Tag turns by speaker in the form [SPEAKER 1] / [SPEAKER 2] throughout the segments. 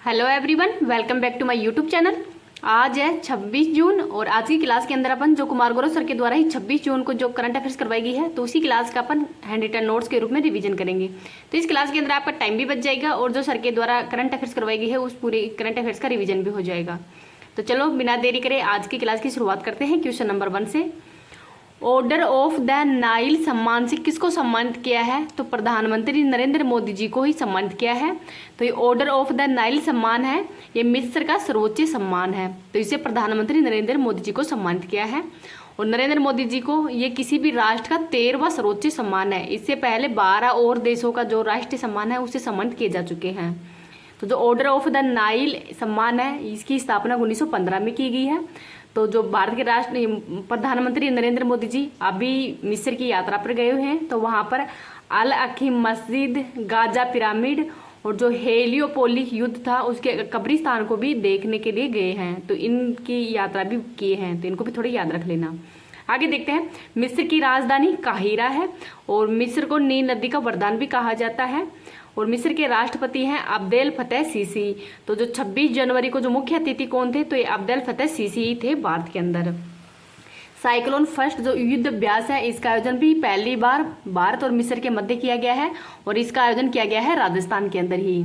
[SPEAKER 1] Hello everyone, welcome back to my YouTube channel. आज है 26 जून और आज की क्लास के अंदर अपन जो कुमार गौरव सर के द्वारा ही 26 जून को जो करंट अफेयर्स करवाई गई है तो उसी क्लास का अपन हैंड रिटन नोट्स के रूप में रिवीजन करेंगे। तो इस क्लास के अंदर आपका टाइम भी बच जाएगा और जो सर के द्वारा करंट अफेयर्स करवाई गई है उस पूरी करंट अफेयर्स का रिवीजन भी हो जाएगा। तो चलो बिना देरी करे आज की क्लास की शुरुआत करते हैं क्वेश्चन नंबर 1 से। ऑर्डर ऑफ द नाइल सम्मान से किसको सम्मानित किया है? तो प्रधानमंत्री नरेंद्र मोदी जी को ही सम्मानित किया है। तो ये ऑर्डर ऑफ द नाइल सम्मान है, ये मिस्र का सर्वोच्च सम्मान है। तो इसे प्रधानमंत्री नरेंद्र मोदी जी को सम्मानित किया है। और नरेंद्र मोदी जी को ये किसी भी राष्ट्र का 13वां सर्वोच्च सम्मान है। इससे पहले 12 और देशों का जो राष्ट्रीय सम्मान है उसे सम्मानित किए जा चुके हैं। तो जो ऑर्डर ऑफ द नाइल सम्मान है इसकी स्थापना 1915 में की गई है। तो जो भारत के राष्ट्र प्रधानमंत्री नरेंद्र मोदी जी अभी मिस्र की यात्रा पर गए हुए हैं, तो वहां पर अल अखीम मस्जिद, गाजा पिरामिड और जो हेलियोपोलिस युद्ध था उसके कब्रिस्तान को भी देखने के लिए गए हैं। तो इनकी यात्रा भी किए हैं, तो इनको भी थोड़ा याद रख लेना। आगे देखते हैं। मिस्र की राजधानी काहिरा है और मिस्र को नील नदी का वरदान भी कहा जाता है। और मिस्र के राष्ट्रपति हैं अब्देल फतेह सीसी। तो जो 26 जनवरी को जो मुख्य अतिथि कौन थे? तो ये अब्देल फतेह सीसी ही थे भारत के अंदर। साइक्लोन फर्स्ट जो युद्ध अभ्यास है इसका आयोजन भी पहली बार भारत और मिस्र के मध्य किया गया है और इसका आयोजन किया गया है राजस्थान के अंदर ही।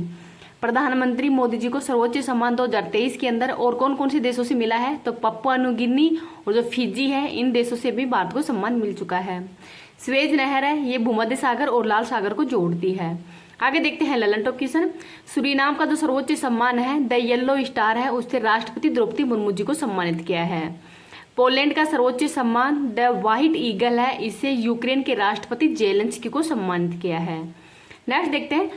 [SPEAKER 1] प्रधानमंत्री मोदी जी को सर्वोच्च सम्मान 2023 के अंदर और कौन कौन से देशों से मिला है? तो पप्पुआ न्यू गिनी और जो फिजी है इन देशों से भी भारत को सम्मान मिल चुका है। स्वेज नहर है, ये भूमध्य सागर और लाल सागर को जोड़ती है। आगे देखते हैं ललन टॉप क्वेश्चन। सूरीनाम का जो सर्वोच्च सम्मान है द येलो स्टार है, उससे राष्ट्रपति द्रौपदी मुर्मू जी को सम्मानित किया है। पोलैंड का सर्वोच्च सम्मान द व्हाइट ईगल है, इससे यूक्रेन के राष्ट्रपति जेलेंस्की को सम्मानित किया है। नेक्स्ट देखते हैं।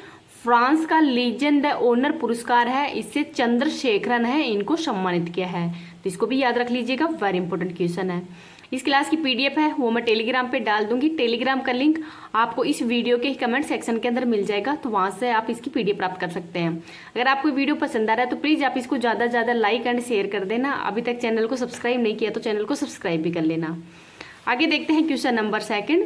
[SPEAKER 1] फ्रांस का लीजन द ऑनर पुरस्कार है, इससे चंद्रशेखरन है इनको सम्मानित किया है। तो इसको भी याद रख लीजिएगा, वेरी इंपॉर्टेंट क्वेश्चन है। इस क्लास की पीडीएफ है वो मैं टेलीग्राम पे डाल दूंगी। टेलीग्राम का लिंक आपको इस वीडियो के कमेंट सेक्शन के अंदर मिल जाएगा, तो वहां से आप इसकी पीडीएफ प्राप्त कर सकते हैं। अगर आपको वीडियो पसंद आ रहा है तो प्लीज आप इसको ज्यादा से ज्यादा लाइक एंड शेयर कर देना। अभी तक चैनल को सब्सक्राइब नहीं किया तो चैनल को सब्सक्राइब भी कर लेना। आगे देखते हैं क्वेश्चन नंबर 2।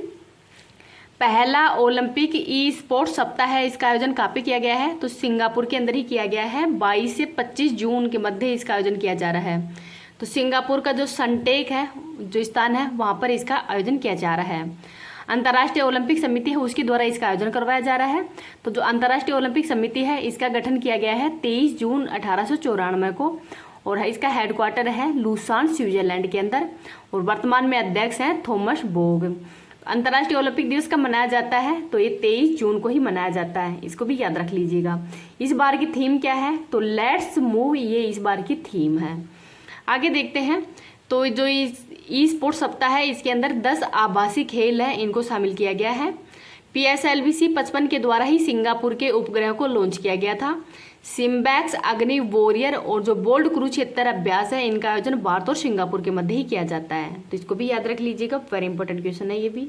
[SPEAKER 1] पहला ओलंपिक ई स्पोर्ट्स सप्ताह है, इसका आयोजन कहाँ पे किया गया है? तो सिंगापुर के अंदर ही किया गया है। 22 से 25 जून के मध्य इसका आयोजन किया जा रहा है। तो सिंगापुर का जो सनटेक है जो स्थान है वहां पर इसका आयोजन किया जा रहा है। अंतर्राष्ट्रीय ओलंपिक समिति है उसके द्वारा इसका आयोजन करवाया जा रहा है। तो जो अंतर्राष्ट्रीय ओलंपिक समिति है इसका गठन किया गया है 23 जून 1894 को और इसका हेडक्वार्टर है लूसान स्विट्जरलैंड के अंदर और वर्तमान में अध्यक्ष हैं थॉमस बोग। अंतर्राष्ट्रीय ओलंपिक दिवस कब मनाया जाता है? तो ये 23 जून को ही मनाया जाता है, इसको भी याद रख लीजिएगा। इस बार की थीम क्या है? तो लेट्स मूव, ये इस बार की थीम है। आगे देखते हैं। तो जो ई स्पोर्ट्स सप्ताह है इसके अंदर 10 आभासी खेल हैं, इनको शामिल किया गया है। PSLV 55 के द्वारा ही सिंगापुर के उपग्रह को लॉन्च किया गया था। सिम्बैक्स, अग्नि वॉरियर और जो बोल्ड कुरुक्षेत्र अभ्यास है इनका आयोजन भारत और सिंगापुर के मध्य ही किया जाता है। तो इसको भी याद रख लीजिएगा, वेरी इंपॉर्टेंट क्वेश्चन है ये भी।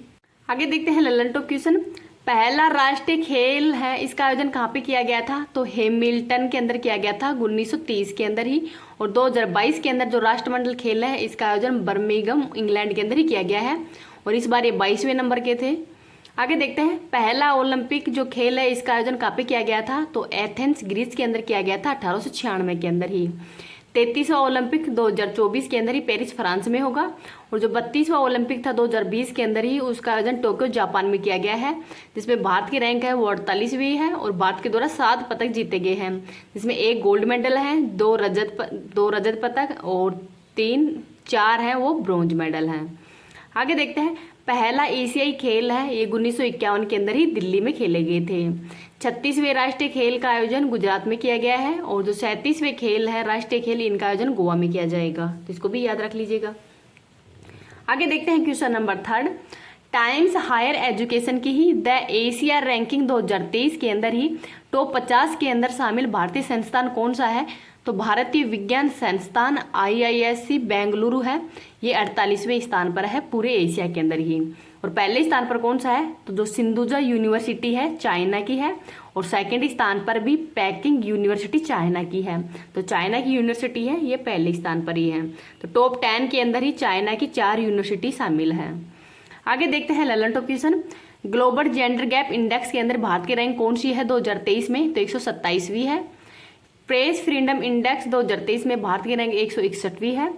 [SPEAKER 1] आगे देखते हैं ललन टॉप क्वेश्चन। पहला राष्ट्रीय खेल है इसका आयोजन कहाँ पे किया गया था? तो हैमिल्टन के अंदर किया गया था 1930 के अंदर ही। और 2022 के अंदर जो राष्ट्रमंडल खेल है इसका आयोजन बर्मिंघम इंग्लैंड के अंदर ही किया गया है और इस बार ये 22वें नंबर के थे। आगे देखते हैं। पहला ओलंपिक जो खेल है इसका आयोजन कहाँ पे किया गया था? तो एथेंस ग्रीस के अंदर किया गया था 1896 के अंदर ही। 33वां ओलंपिक 2024 के अंदर ही पेरिस फ्रांस में होगा और जो 32वां ओलंपिक था 2020 के अंदर ही उसका आयोजन टोक्यो जापान में किया गया है, जिसमें भारत की रैंक है वो 48वीं है और भारत के द्वारा 7 पदक जीते गए हैं, जिसमें 1 गोल्ड मेडल है, 2 रजत पदक और 4 है वो ब्रॉन्ज मेडल हैं। आगे देखते हैं। पहला एशियाई खेल है ये 1951 के अंदर ही दिल्ली में खेले गए थे। 36वें राष्ट्रीय खेल का आयोजन गुजरात में किया गया है और जो 37वें खेल है राष्ट्रीय खेल इनका आयोजन गोवा में किया जाएगा, तो इसको भी याद रख लीजिएगा। आगे देखते हैं question number 3। Times Higher Education की ही द एशिया रैंकिंग 2023 के अंदर ही टॉप 50 के अंदर शामिल भारतीय संस्थान कौन सा है? तो भारतीय विज्ञान संस्थान IISc बेंगलुरु है, ये 48वें स्थान पर है पूरे एशिया के अंदर ही। और पहले स्थान पर कौन सा है? तो जो सिंधुजा यूनिवर्सिटी है चाइना की है और सेकंड स्थान पर भी पेकिंग यूनिवर्सिटी चाइना की है। तो चाइना की यूनिवर्सिटी है ये पहले स्थान पर ही है। तो टॉप 10 के अंदर ही चाइना की 4 यूनिवर्सिटी शामिल है। आगे देखते हैं Lalan top question. Global gender gap index के अंदर भारत की रैंक कौन सी है 2023 में? तो 127वीं है। प्रेस फ्रीडम इंडेक्स 2023 में भारत की रैंक 161वीं है।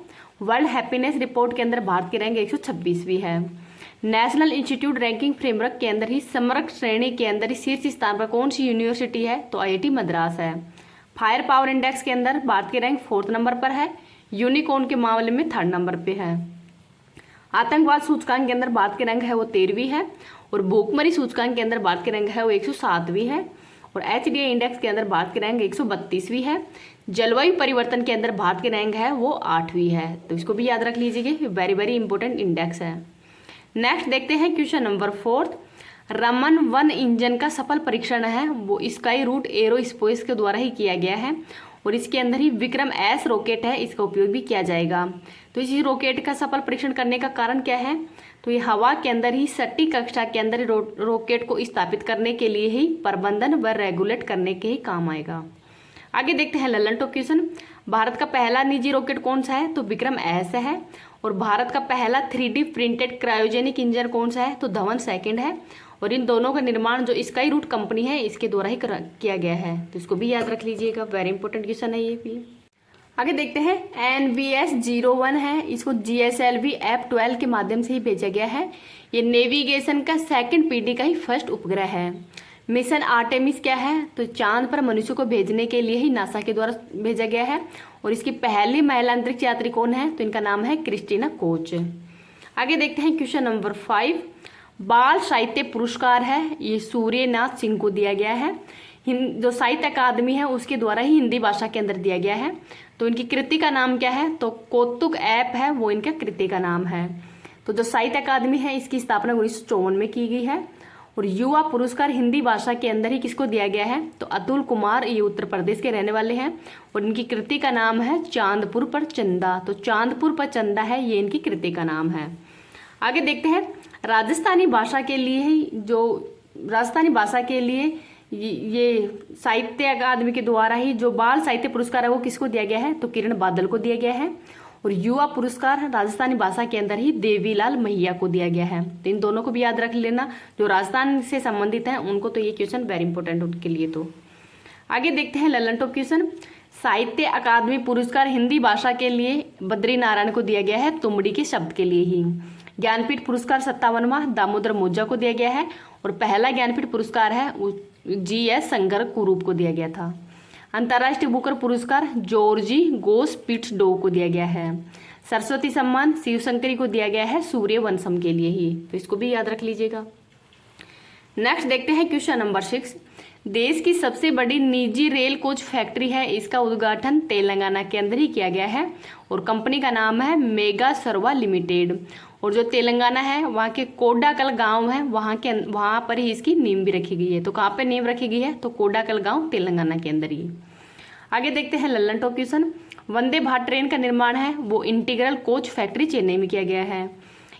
[SPEAKER 1] वर्ल्ड हैप्पीनेस रिपोर्ट के अंदर भारत की रैंक 126वीं है। नेशनल इंस्टीट्यूट रैंकिंग फ्रेमवर्क के अंदर ही समग्र श्रेणी के अंदर ही शीर्ष स्थान पर कौन सी यूनिवर्सिटी है, तो IIT मद्रास है। फायर पावर इंडेक्स के अंदर भारत की रैंक 4th नंबर पर है। यूनिकॉर्न के मामले में 3rd नंबर पे है। आतंकवाद सूचकांक के अंदर भारत की रैंक है वो 13वीं है। और भूखमरी सूचकांक के अंदर भारत की रैंक है वो 107वीं है। और HDI इंडेक्स के अंदर भारत की रैंक 132वीं है। जलवायु परिवर्तन के अंदर भारत की रैंक है वो 8वीं है। तो इसको भी याद रख लीजिएगा, वेरी वेरी इंपॉर्टेंट इंडेक्स है। नेक्स्ट देखते हैं क्वेश्चन नंबर 4। रमन 1 इंजन का सफल परीक्षण है वो स्काई रूट एरोस्पेस के द्वारा ही किया गया है। और इसके अंदर ही विक्रम S रॉकेट है, इसका उपयोग भी किया जाएगा। तो इस रॉकेट का सफल परीक्षण करने का कारण क्या है, तो ये हवा के अंदर ही सटीक कक्षा के अंदर रॉकेट को स्थापित करने के लिए ही प्रबंधन व रेगुलेट करने के ही काम आएगा। आगे देखते हैं ललन टॉप क्वेश्चन। भारत का पहला निजी रॉकेट कौन सा है, तो विक्रम S है। और भारत का पहला 3D प्रिंटेड क्रायोजेनिक इंजन कौन सा है, तो धवन 2 है। और इन दोनों का निर्माण जो स्काई रूट कंपनी है इसके द्वारा ही किया गया है। तो इसको भी याद रख लीजिएगा, वेरी इंपॉर्टेंट क्वेश्चन है ये भी। आगे देखते हैं NVS 01 है, इसको GSLV F12 के माध्यम से ही भेजा गया है। ये नेविगेशन का 2nd पीढ़ी का ही फर्स्ट उपग्रह है। मिशन आर्टेमिस क्या है, तो चांद पर मनुष्य को भेजने के लिए ही नासा के द्वारा भेजा गया है। और इसकी पहली महिला अंतरिक्ष यात्री कौन है, तो इनका नाम है क्रिस्टीना कोच। आगे देखते हैं क्वेश्चन नंबर 5। बाल साहित्य पुरस्कार है, ये सूर्यनाथ सिंह को दिया गया है। जो साहित्य अकादमी है उसके द्वारा ही हिंदी भाषा के अंदर दिया गया है। तो इनकी कृति का नाम क्या है, तो कौतुक ऐप है वो इनका कृति का नाम है। तो जो साहित्य अकादमी है इसकी स्थापना 1954 में की गई है। और युवा पुरस्कार हिंदी भाषा के अंदर ही किसको दिया गया है, तो अतुल कुमार, ये उत्तर प्रदेश के रहने वाले हैं। और इनकी कृति का नाम है चांदपुर पर चंदा। तो चांदपुर पर चंदा है ये इनकी कृति का नाम है। आगे देखते हैं राजस्थानी भाषा के लिए ये साहित्य अकादमी के द्वारा ही जो बाल साहित्य पुरस्कार है वो किसको दिया गया है, तो किरण बादल को दिया गया है। और युवा पुरस्कार राजस्थानी भाषा के अंदर ही देवीलाल मैया को दिया गया है। तो इन दोनों को भी याद रख लेना, जो राजस्थान से संबंधित है उनको तो ये क्वेश्चन वेरी इंपॉर्टेंट उनके लिए। तो आगे देखते हैं ललन टॉप क्वेश्चन। साहित्य अकादमी पुरस्कार हिंदी भाषा के लिए बद्री नारायण को दिया गया है, तुमड़ी के शब्द के लिए ही। ज्ञानपीठ पुरस्कार 57वां दामोदर मोजा को दिया गया है। और पहला ज्ञानपीठ पुरस्कार है GS संगर कुरूप को दिया गया था। अंतर्राष्ट्रीय बुकर पुरस्कार जॉर्जी गोस्पिट्सडो को दिया गया है। सरस्वती सम्मान शिवशंकरी को दिया गया है सूर्यवंशम के लिए ही। तो इसको भी याद रख लीजिएगा। नेक्स्ट देखते हैं क्वेश्चन नंबर 6। देश की सबसे बड़ी निजी रेल कोच फैक्ट्री है, इसका उद्घाटन तेलंगाना के अंदर ही किया गया है। और कंपनी का नाम है मेगा सर्वा लिमिटेड। और जो तेलंगाना है वहाँ के कोडाकल गांव है, वहाँ पर ही इसकी नींव भी रखी गई है। तो कहाँ पे नींव रखी गई है, तो कोडाकल गांव तेलंगाना के अंदर ही। आगे देखते हैं Lalan top question. Vande Bharat train का निर्माण है वो इंटीग्रल कोच फैक्ट्री चेन्नई में किया गया है।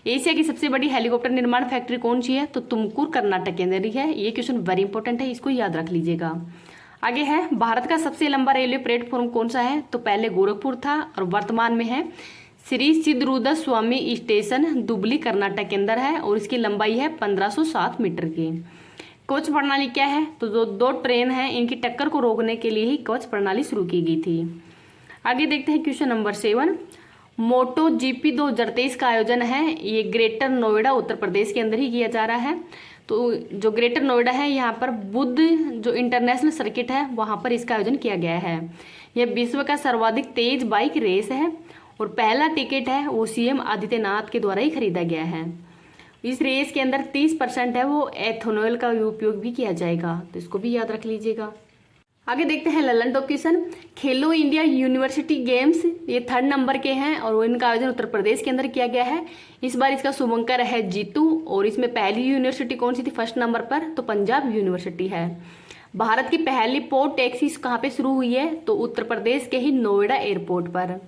[SPEAKER 1] एशिया की सबसे बड़ी हेलीकॉप्टर निर्माण फैक्ट्री कौन सी है, तो तुमकुर कर्नाटक के अंदर ही है। ये क्वेश्चन वेरी इंपॉर्टेंट है, इसको याद रख लीजिएगा। आगे है भारत का सबसे लंबा रेलवे प्लेटफॉर्म कौन सा है, तो पहले गोरखपुर था और वर्तमान में है श्री सिद्धरूद्र स्वामी स्टेशन दुबली कर्नाटक के अंदर है। और इसकी लंबाई है 1507 मीटर की। कवच प्रणाली क्या है, तो जो 2 ट्रेन है इनकी टक्कर को रोकने के लिए ही कवच प्रणाली शुरू की गई थी। आगे देखते हैं क्वेश्चन नंबर 7। मोटो GP 2023 का आयोजन है, ये ग्रेटर नोएडा उत्तर प्रदेश के अंदर ही किया जा रहा है। तो जो ग्रेटर नोएडा है यहाँ पर बुद्ध जो इंटरनेशनल सर्किट है वहाँ पर इसका आयोजन किया गया है। यह विश्व का सर्वाधिक तेज बाइक रेस है। और पहला टिकट है वो CM आदित्यनाथ के द्वारा ही खरीदा गया है। इस रेस के अंदर 30% है वो एथेनॉल का उपयोग भी किया जाएगा। तो इसको भी याद रख लीजिएगा। आगे देखते हैं ललन टॉप क्वेश्चन। खेलो इंडिया यूनिवर्सिटी गेम्स ये 3rd नंबर के हैं और इनका आयोजन उत्तर प्रदेश के अंदर किया गया है। इस बार इसका शुभंकर है जीतू। और इसमें पहली यूनिवर्सिटी कौन सी थी 1st नंबर पर, तो पंजाब यूनिवर्सिटी है। भारत की पहली पोर्ट टैक्सी कहाँ पे शुरू हुई है, तो उत्तर प्रदेश के ही नोएडा एयरपोर्ट पर।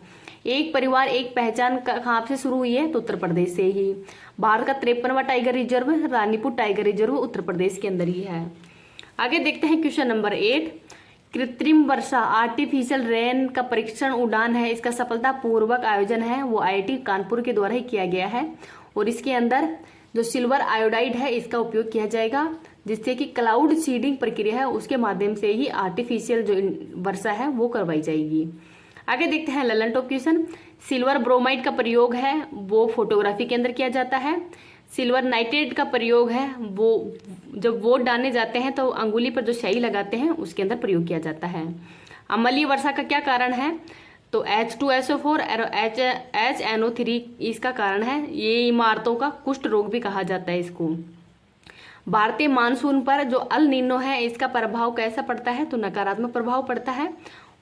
[SPEAKER 1] एक परिवार एक पहचान कहाँ से शुरू हुई है, तो उत्तर प्रदेश से ही। भारत का 53वां tiger reserve Ranipur tiger reserve Uttar Pradesh के अंदर ही है। आगे देखते हैं क्वेश्चन नंबर 8। कृत्रिम वर्षा आर्टिफिशियल रेन का परीक्षण उड़ान है, इसका सफलतापूर्वक आयोजन है वो IIT कानपुर के द्वारा ही किया गया है। और इसके अंदर जो सिल्वर आयोडाइड है इसका उपयोग किया जाएगा। जिससे कि क्लाउड सीडिंग प्रक्रिया है उसके माध्यम से ही आर्टिफिशियल जो वर्षा है वो करवाई जाएगी। आगे देखते हैं Lalan top question. Silver bromide का प्रयोग है वो फोटोग्राफी के अंदर किया जाता है। सिल्वर नाइट्रेट का प्रयोग है वो जब वोट डालने जाते हैं तो अंगुली पर जो स्याही लगाते हैं उसके अंदर प्रयोग किया जाता है। अम्लीय वर्षा का क्या कारण है? तो H2SO4 और HNO3 इसका कारण है। ये इमारतों का कुष्ठ रोग भी कहा जाता है इसको। भारतीय मानसून पर जो अल नीनो है इसका प्रभाव कैसा पड़ता है? तो नकारात्मक प्रभाव पड़ता है।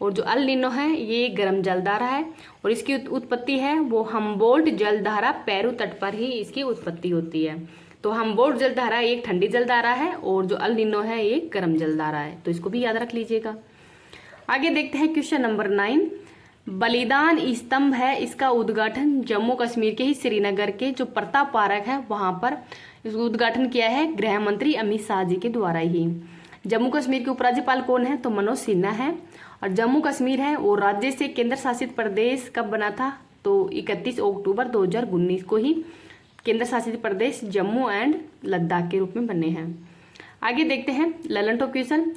[SPEAKER 1] और जो अल नीनो है ये गर्म जलधारा है और इसकी उत्पत्ति है वो हम्बोल्ट जलधारा पेरू तट पर ही इसकी उत्पत्ति होती है। तो हम्बोल्ट जलधारा एक ठंडी जलधारा है और जो अल नीनो है ये गर्म जलधारा है, तो इसको भी याद रख लीजिएगा। आगे देखते हैं क्वेश्चन नंबर 9। बलिदान स्तंभ है इसका उद्घाटन जम्मू कश्मीर के ही श्रीनगर के जो प्रताप पार्क है वहां पर इसका उद्घाटन किया है गृह मंत्री अमित शाह जी के द्वारा ही। जम्मू कश्मीर के उपराज्यपाल कौन है? तो मनोज सिन्हा है। और जम्मू कश्मीर है वो राज्य से केंद्र शासित प्रदेश कब बना था? तो 31 अक्टूबर 2019 को ही केंद्र शासित प्रदेश जम्मू एंड लद्दाख के रूप में बने हैं। आगे देखते हैं ललन टॉप क्वेश्चन।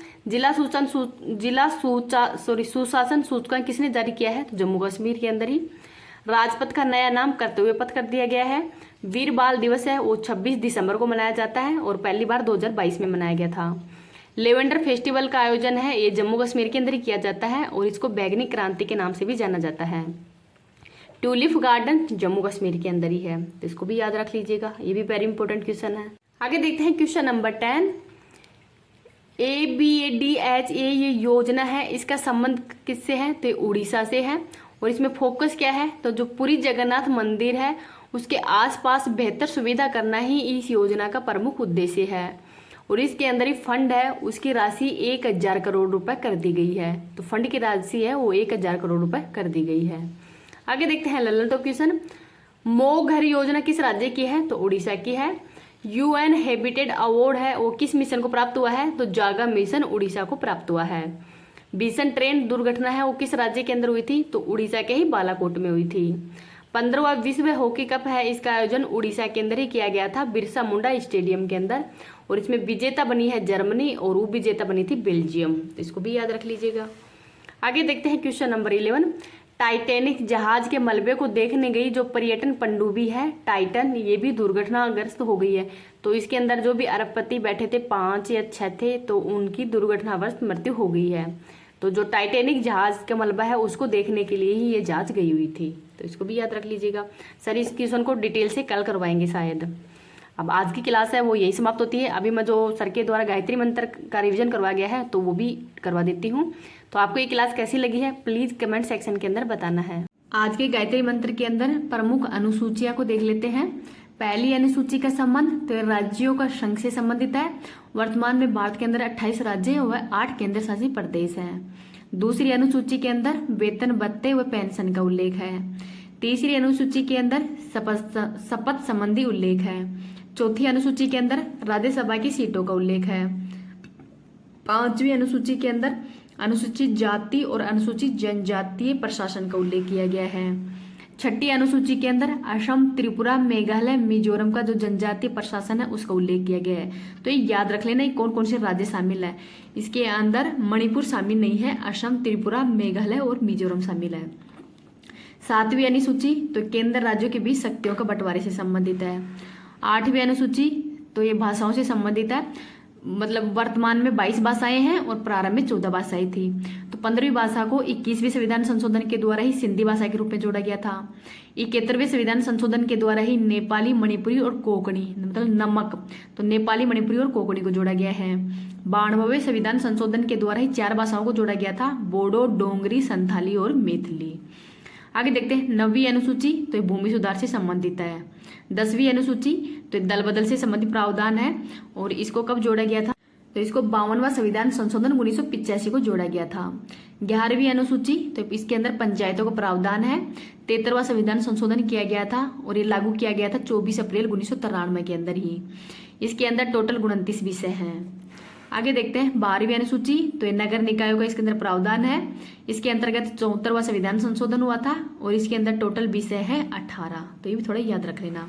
[SPEAKER 1] सुशासन सूचकांक किसने जारी किया है? तो जम्मू कश्मीर के अंदर ही। राजपथ का नया नाम कर्तव्य पथ कर दिया गया है। वीर बाल दिवस है वो 26 दिसंबर को मनाया जाता है और पहली बार 2022 में मनाया गया था। लेवेंडर फेस्टिवल का आयोजन है ये जम्मू कश्मीर के अंदर ही किया जाता है और इसको बैगनी क्रांति के नाम से भी जाना जाता है। ट्यूलिप गार्डन जम्मू कश्मीर के अंदर ही है, तो इसको भी याद रख लीजिएगा, ये भी वेरी इंपॉर्टेंट क्वेश्चन है। आगे देखते हैं क्वेश्चन नंबर 10। ABADHA ये योजना है इसका संबंध किससे है? तो उड़ीसा से है और इसमें फोकस क्या है? तो जो पुरी जगन्नाथ मंदिर है उसके आसपास बेहतर सुविधा करना ही इस योजना का प्रमुख उद्देश्य है और इसके अंदर ही फंड है उसकी राशि 1000 करोड़ रुपए कर दी गई है। तो फंड की राशि है वो 1000 करोड़ रुपए कर दी गई है। आगे देखते हैं ललन टॉप क्वेश्चन। मो घर योजना किस राज्य की है? तो उड़ीसा की है। UN हैबिटेट अवार्ड है वो किस मिशन को प्राप्त हुआ है? तो जागा मिशन उड़ीसा को प्राप्त हुआ है। भीषण ट्रेन दुर्घटना है वो किस राज्य के अंदर हुई थी? तो उड़ीसा के ही बालाकोट में हुई थी। 15वां विश्व हॉकी कप है इसका आयोजन उड़ीसा के अंदर ही किया गया था बिरसा मुंडा स्टेडियम के अंदर और इसमें विजेता बनी है जर्मनी और उप विजेता बनी थी बेल्जियम, तो इसको भी याद रख लीजिएगा। आगे देखते हैं क्वेश्चन नंबर 11। टाइटैनिक जहाज के मलबे को देखने गई जो पर्यटन पनडुब्बी है टाइटन ये भी दुर्घटनाग्रस्त हो गई है। तो इसके अंदर जो भी अरबपति बैठे थे 5 या 6 थे तो उनकी दुर्घटनावश मृत्यु हो गई है। तो जो टाइटैनिक जहाज का मलबा है उसको देखने के लिए ही ये जहाज गई हुई थी, तो इसको भी याद रख लीजिएगा। सर इस क्वेश्चन को डिटेल से कल करवाएंगे शायद। अब आज की क्लास है वो यही समाप्त होती है। अभी मैं जो सर के द्वारा गायत्री मंत्र का रिवीजन करवा गया है तो वो भी करवा देती हूँ। तो आपको ये क्लास कैसी लगी है प्लीज कमेंट सेक्शन के अंदर बताना है। आज के गायत्री मंत्र के अंदर प्रमुख अनुसूचियां को देख लेते हैं। पहली अनुसूची का संबंध तो राज्यों का संघ से संबंधित है। वर्तमान में भारत के अंदर 28 राज्य व 8 केंद्र शासित प्रदेश हैं। दूसरी अनुसूची के अंदर वेतन भत्ते व पेंशन का उल्लेख है। तीसरी अनुसूची के अंदर शपथ संबंधी उल्लेख है। चौथी अनुसूची के अंदर राज्यसभा की सीटों का उल्लेख है। पांचवी अनुसूची के अंदर अनुसूचित जाति और अनुसूचित जनजातीय प्रशासन का उल्लेख किया गया है। छठी अनुसूची के अंदर असम, त्रिपुरा, मेघालय, मिजोरम का जो जनजातीय प्रशासन है उसका उल्लेख किया गया है। तो ये याद रख लेना कौन कौन से राज्य शामिल है। इसके अंदर मणिपुर शामिल नहीं है, असम, त्रिपुरा, मेघालय और मिजोरम शामिल है। सातवीं अनुसूची तो केंद्र राज्यों के बीच शक्तियों का बंटवारे से संबंधित है। आठवीं अनुसूची तो ये भाषाओं से संबंधित है, मतलब वर्तमान में 22 भाषाएं हैं और प्रारंभ में 14 भाषाएं थी। तो 15वीं भाषा को 21वें संविधान संशोधन के द्वारा ही सिंधी भाषा के रूप में जोड़ा गया था। 71वें संविधान संशोधन के द्वारा ही नेपाली, मणिपुरी और कोंकणी मतलब नमक तो नेपाली, मणिपुरी और कोंकणी को जोड़ा गया है। 92वें संविधान संशोधन के द्वारा ही 4 भाषाओं को जोड़ा गया था, बोडो, डोंगरी, संथाली और मैथिली। आगे देखते हैं 9वीं अनुसूची तो ये भूमि सुधार से संबंधित है। 10वीं अनुसूची तो दल बदल से संबंधित प्रावधान है और इसको कब जोड़ा गया था तो इसको 52वां संविधान संशोधन 1985 को जोड़ा गया था। 11वीं अनुसूची तो इसके अंदर पंचायतों का प्रावधान है। 73वां संविधान संशोधन किया गया था और ये लागू किया गया था 24 अप्रैल 1993 के अंदर ही। इसके अंदर टोटल 29 विषय हैं। आगे देखते हैं 12वीं अनुसूची तो ये नगर निकायों का इसके अंदर प्रावधान है। इसके अंतर्गत 74वां संविधान संशोधन हुआ था और इसके अंदर टोटल विषय है 18। तो ये भी थोड़ा याद रख लेना।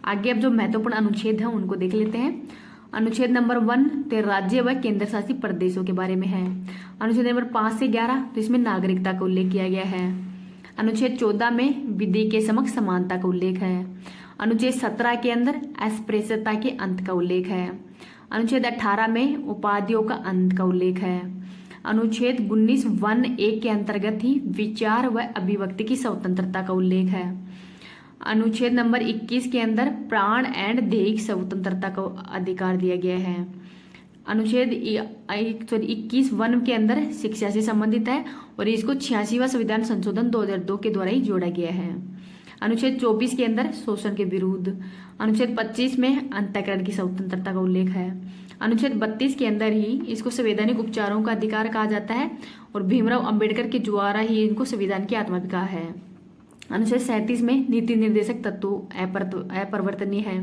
[SPEAKER 1] आगे अब जो महत्वपूर्ण अनुच्छेद है उनको देख लेते हैं। अनुच्छेद नंबर 1 तो राज्य व केंद्र शासित प्रदेशों के बारे में है। अनुच्छेद नंबर 5 से 11 तो इसमें नागरिकता का उल्लेख किया गया है। अनुच्छेद 14 में विधि के समक्ष समानता का उल्लेख है। अनुच्छेद 17 के अंदर अस्पृश्यता के अंत का उल्लेख है। अनुच्छेद 18 में उपाधियों का अंत का उल्लेख है। अनुच्छेद 19(1)(1) के अंतर्गत ही विचार व अभिव्यक्ति की स्वतंत्रता का उल्लेख है। अनुच्छेद नंबर 21 के अंदर प्राण एंड दैहिक स्वतंत्रता का अधिकार दिया गया है। अनुच्छेद 21(1) के अंदर शिक्षा से संबंधित है और इसको 86वां संविधान संशोधन 2002 के द्वारा ही जोड़ा गया है। अनुच्छेद 24 के अंदर शोषण के विरुद्ध। अनुच्छेद 25 में अंतःकरण की स्वतंत्रता का उल्लेख है। अनुच्छेद 32 के अंदर ही इसको संवैधानिक उपचारों का अधिकार कहा जाता है और भीमराव अंबेडकर के द्वारा ही इनको संविधान की आत्मा भी कहा है। अनुच्छेद 37 में नीति निर्देशक तत्व अपरिवर्तनीय है।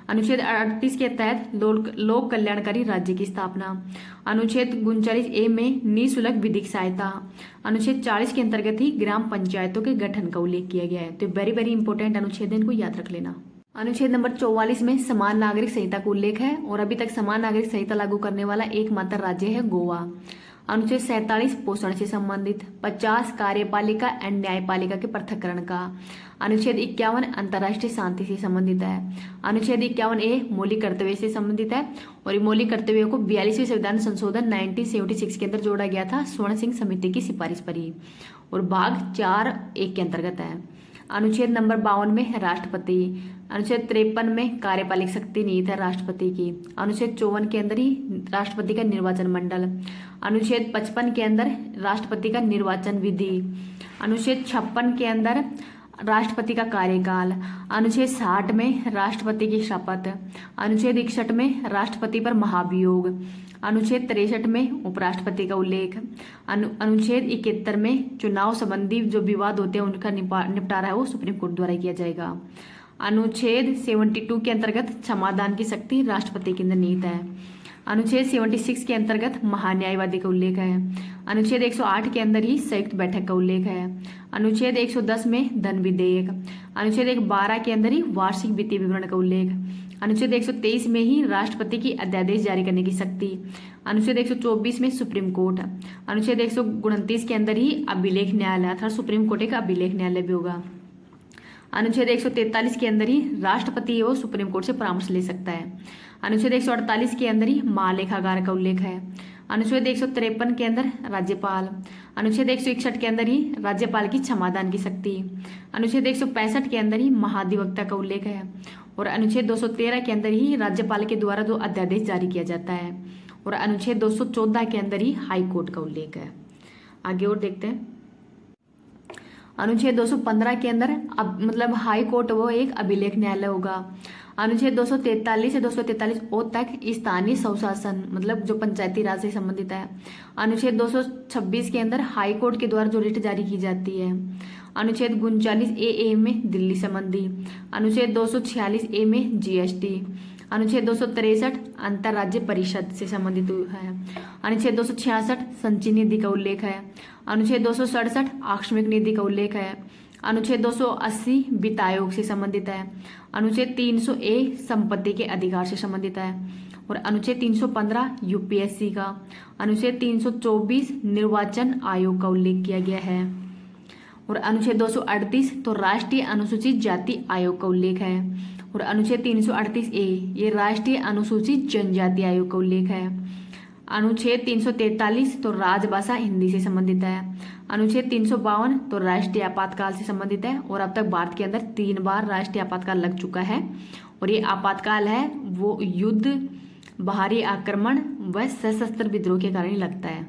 [SPEAKER 1] अनुच्छेद 38 के तहत लोक कल्याणकारी राज्य की स्थापना। अनुच्छेद 39(a) में निःशुल्क विधिक सहायता। अनुच्छेद 40 के अंतर्गत ही ग्राम पंचायतों के गठन का उल्लेख किया गया है। तो वेरी वेरी इंपॉर्टेंट अनुच्छेद है, इनको याद रख लेना। अनुच्छेद नंबर 44 में समान नागरिक संहिता का उल्लेख है और अभी तक समान नागरिक संहिता लागू करने वाला एकमात्र राज्य है गोवा। अनुच्छेद 47 पोषण से संबंधित। 50 कार्यपालिका एंड न्यायपालिका के पृथक्करण का। अनुच्छेद 51 अंतर्राष्ट्रीय शांति से संबंधित है। अनुच्छेद 51(a) मौलिक कर्तव्य से संबंधित है और मौलिक कर्तव्यों को 42वें संविधान संशोधन 1976 के अंदर जोड़ा गया था स्वर्ण सिंह समिति की सिफारिश पर ही और भाग 4(1) के अंतर्गत है। अनुच्छेद नंबर 52 में राष्ट्रपति। अनुच्छेद 53 में कार्यपालिक शक्ति नीति है राष्ट्रपति की। अनुच्छेद 54 के अंदर ही राष्ट्रपति का निर्वाचन मंडल। अनुच्छेद 55 के अंदर राष्ट्रपति का निर्वाचन विधि। अनुच्छेद 56 के अंदर राष्ट्रपति का कार्यकाल। अनुच्छेद 60 में राष्ट्रपति की शपथ। अनुच्छेद 61 में राष्ट्रपति पर महाभियोग। अनुच्छेद 63 में उपराष्ट्रपति का उल्लेख। अनुच्छेद 71 में चुनाव संबंधी जो विवाद होते हैं उनका निपटारा है वो सुप्रीम कोर्ट द्वारा किया जाएगा। अनुच्छेद 72 के अंतर्गत क्षमादान की शक्ति राष्ट्रपति के अंदर निहित है। अनुच्छेद 76 के अंतर्गत महान्यायवादी का उल्लेख है। अनुच्छेद 108 के अंदर ही संयुक्त बैठक का उल्लेख है। अनुच्छेद 110 में धन विधेयक। अनुच्छेद 112 के अंदर ही वार्षिक वित्तीय विवरण का उल्लेख। अनुच्छेद 123 में ही राष्ट्रपति की अध्यादेश जारी करने की शक्ति। अनुच्छेद 124 में सुप्रीम कोर्ट। अनुच्छेद 129 के अंदर ही अभिलेख न्यायालय अर्थात सुप्रीम कोर्ट का अभिलेख न्यायालय भी होगा। अनुच्छेद 143 के अंदर ही राष्ट्रपति वो सुप्रीम कोर्ट से परामर्श ले सकता है। अनुच्छेद 148 के अंदर ही महालेखागार का उल्लेख है। अनुच्छेद 153 के अंदर राज्यपाल। अनुच्छेद 161 के अंदर ही राज्यपाल की क्षमादान की शक्ति। अनुच्छेद 165 के अंदर ही महाधिवक्ता का उल्लेख है और अनुच्छेद 213 के अंदर ही राज्यपाल के द्वारा जो अध्यादेश जारी किया जाता है और अनुच्छेद 214 के अंदर ही हाई कोर्ट का उल्लेख है। आगे और देखते हैं। अनुच्छेद 215 के अंदर मतलब हाई कोर्ट वो एक अभिलेख न्यायालय होगा। अनुच्छेद 243 से 243(ओ) तक स्थानीय स्वशासन मतलब जो पंचायती राज से संबंधित है। अनुच्छेद 226 के अंदर हाई कोर्ट के द्वारा जो रिट जारी की जाती है। अनुच्छेद 39(a) में दिल्ली संबंधी। अनुच्छेद 246(a) में जीएसटी। अनुच्छेद 263 अंतर्राज्य परिषद से संबंधित है। अनुच्छेद 266 संचयी निधि का उल्लेख है। अनुच्छेद 267 आकस्मिक निधि का उल्लेख है। अनुच्छेद 280 वित्त आयोग से संबंधित है। अनुच्छेद 300(a) संपत्ति के अधिकार से संबंधित है और अनुच्छेद 315 यूपीएससी का। अनुच्छेद 324 निर्वाचन आयोग का उल्लेख किया गया है और अनुच्छेद 238 तो राष्ट्रीय अनुसूचित जाति आयोग का उल्लेख है और अनुच्छेद 338(a) ये राष्ट्रीय अनुसूचित जनजाति आयोग का उल्लेख है। अनुच्छेद 343 तो राजभाषा हिंदी से संबंधित है। अनुच्छेद 352 तो राष्ट्रीय आपातकाल से संबंधित है और अब तक भारत के अंदर 3 बार राष्ट्रीय आपातकाल लग चुका है और ये आपातकाल है वो युद्ध, बाहरी आक्रमण व सशस्त्र विद्रोह के कारण ही लगता है।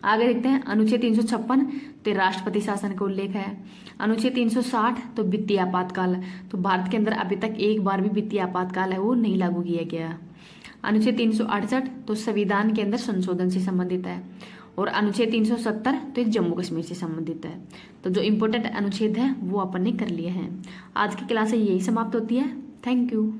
[SPEAKER 1] आगे देखते हैं। अनुच्छेद 356 तो राष्ट्रपति शासन का उल्लेख है। अनुच्छेद 360 तो वित्तीय आपातकाल, तो भारत के अंदर अभी तक एक बार भी वित्तीय आपातकाल है वो नहीं लागू किया गया। अनुच्छेद 368 तो संविधान के अंदर संशोधन से संबंधित है और अनुच्छेद 370 तो जम्मू कश्मीर से संबंधित है। तो जो इम्पोर्टेंट अनुच्छेद है वो अपन ने कर लिए हैं। आज की क्लास यही समाप्त होती है। Thank you.